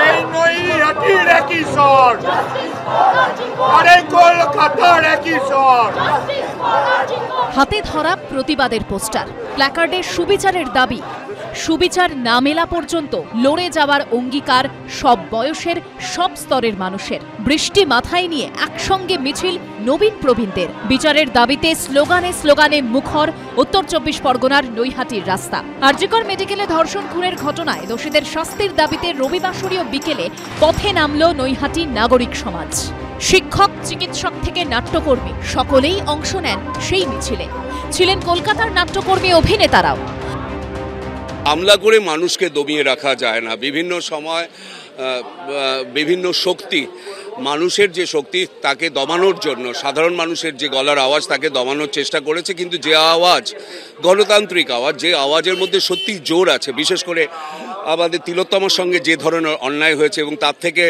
এই নৈহাটির একই স্বর, আরে কলকাতার একই স্বর। হাতে ধরা প্রতিবাদের পোস্টার, প্ল্যাকার্ডে সুবিচারের দাবি, সুবিচার না মেলা পর্যন্ত লড়ে যাওয়ার অঙ্গীকার সব বয়সের, সব স্তরের মানুষের। বৃষ্টি মাথায় নিয়ে একসঙ্গে মিছিল নবীন প্রবীণদের। বিচারের দাবিতে স্লোগানে স্লোগানে মুখর উত্তর ২৪ পরগনার নৈহাটির রাস্তা। আরজিকর মেডিকেলে ধর্ষণ খুনের ঘটনায় দোষীদের শাস্তির দাবিতে রবিবাসরীয় বিকেলে পথে নামল নৈহাটি নাগরিক সমাজ। শিক্ষক, চিকিৎসক থেকে নাট্যকর্মী সকলেই অংশ নেন সেই মিছিলে। ছিলেন কলকাতার নাট্যকর্মী অভিনেতারাও। হামলা করে মানুষকে দমিয়ে রাখা যায় না। বিভিন্ন সময় বিভিন্ন শক্তি, মানুষের যে শক্তি তাকে দমানোর জন্য, সাধারণ মানুষের যে গলার আওয়াজ তাকে দমানোর চেষ্টা করেছে। কিন্তু যে আওয়াজ গণতান্ত্রিক আওয়াজ, যে আওয়াজের মধ্যে সত্যি জোর আছে, বিশেষ করে আমাদের তিলোত্তমার সঙ্গে যে ধরনের অন্যায় হয়েছে, এবং তার থেকে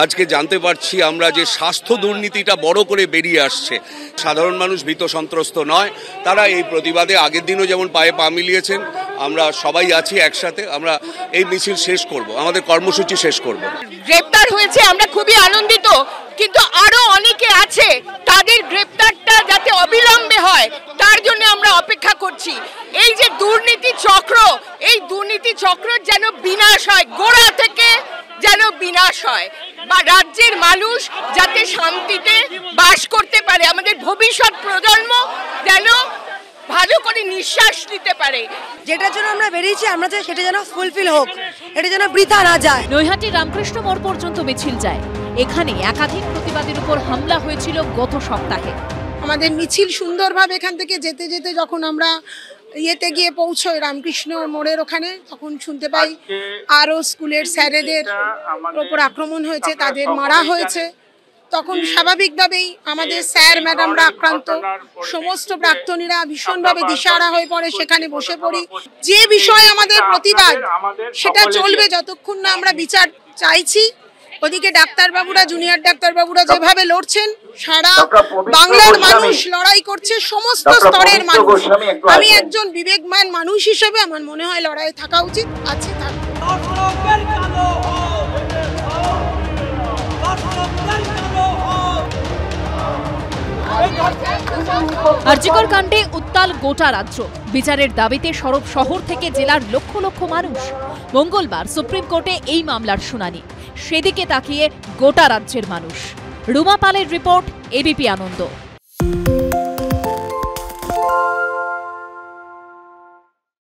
আজকে জানতে পারছি আমরা যে স্বাস্থ্য দুর্নীতিটা বড় করে বেরিয়ে আসছে। সাধারণ মানুষ ভীত সন্ত্রস্ত নয়, তারা এই প্রতিবাদে আগের দিনও যেমন পায়ে পা মিলিয়েছেন, আমরা সবাই আছি একসাথে। আমরা এই মিছিল শেষ করব, আমাদের কর্মসূচি শেষ করব। গ্রেপ্তার হয়েছে আমরা খুবই আনন্দিত, কিন্তু আরো অনেকে আছে, তাদের গ্রেপ্তারটা যাতে অবিলম্বে হয় তার জন্য আমরা অপেক্ষা করছি। এই যে দুর্নীতি চক্র, এই দুর্নীতি চক্র যেন বিনাশ হয়, গোড়া থেকে যেন বিনাশ হয়, বা রাজ্যের মানুষ যাতে শান্তিতে বাস করতে পারে, আমাদের ভবিষ্যৎ প্রজন্ম যেন ভালো করে নিঃশ্বাস নিতে পারে। যেটার জন্য আমরা বেরিয়েছি, আমরা চাই সেটা যেন ফুলফিল হোক, এটা যেন বৃথা না যায়। নৈহাটি রামকৃষ্ণ মোড় পর্যন্ত মিছিল যায়। এখানে একাধিক প্রতিবাদের উপর হামলা হয়েছিল গত সপ্তাহে। আমাদের মিছিল সুন্দরভাবে এখান থেকে যেতে যেতে যখন আমরা ইয়েতে গিয়ে পৌঁছই রামকৃষ্ণ মোড়ের ওখানে, তখন শুনতে পাই আরও স্কুলের স্যারেদের ওপর আক্রমণ হয়েছে, তাদের মারা হয়েছে। তখন স্বাভাবিকভাবেই আমাদের স্যার ম্যাডামরা আক্রান্ত, সমস্ত প্রাক্তনীরা ভীষণভাবে দিশাহারা হয়ে পড়ে, সেখানে বসে পড়ি। যে বিষয়ে আমাদের প্রতিবাদ সেটা চলবে যতক্ষণ না আমরা বিচার চাইছি। ওদিকে ডাক্তারবাবুরা, জুনিয়র ডাক্তারবাবুরা যেভাবে লড়ছেন, সারা বাংলার মানুষ লড়াই করছে, সমস্ত স্তরের মানুষ। আমি একজন বিবেকমান মানুষ হিসেবে আমার মনে হয় লড়াই থাকা উচিত, আছে, থাকবে। আরজিকর কাণ্ডে উত্তাল গোটা রাজ্য। বিচারের দাবিতে সরব শহর থেকে জেলার লক্ষ লক্ষ মানুষ। মঙ্গলবার সুপ্রিম কোর্টে এই মামলার শুনানি। সেদিকে তাকিয়ে গোটা রাজ্যের মানুষ। রুমা পালের রিপোর্ট, এবিপি আনন্দ।